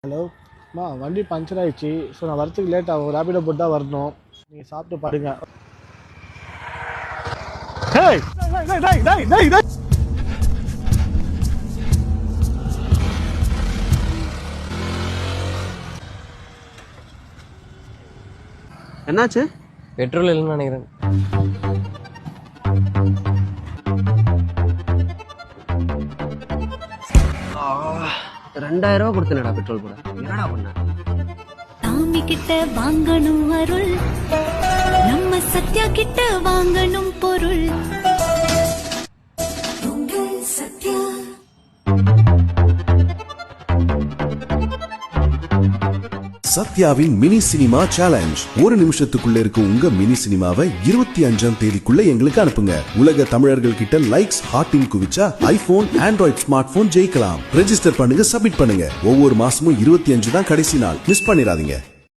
Hello அம்மா, வண்டி puncture ஆயிடுச்சு. ஸோ நான் வரத்துக்கு லேட் ஆகும். ரேபிடோ போட்டு தான் வரணும். நீங்கள் சாப்பிட்டு பாருங்க. டேய் டேய் டேய் டேய் டேய் டேய். என்னாச்சு? பெட்ரோல் இல்லைன்னு நினைக்கிறேன். $2000 கொடுத்தனடா பெட்ரோல் கூட. என்னடா பண்ண? சாமி கிட்ட வாங்கணும் அருள், நம்ம சத்யா கிட்ட வாங்கணும் பொருள். சத்யா சத்யாவின் மினி சினிமா சேலஞ்ச். ஒரு நிமிஷத்துக்குள்ள இருக்க உங்க மினி சினிமாவை 25ஆம் தேதிக்குள்ள எங்களுக்கு அனுப்புங்க. உலக தமிழர்கள் கிட்ட லைக்ஸ் ஹார்ட்டின் குவிச்சா ஐபோன் ஆண்ட்ராய்ட் ஸ்மார்ட் போன் ஜெயிக்கலாம். ரெஜிஸ்டர் பண்ணுங்க, சப்மிட் பண்ணுங்க. ஒவ்வொரு மாசமும் 25 தான் கடைசி நாள். மிஸ் பண்ணிடாதீங்க.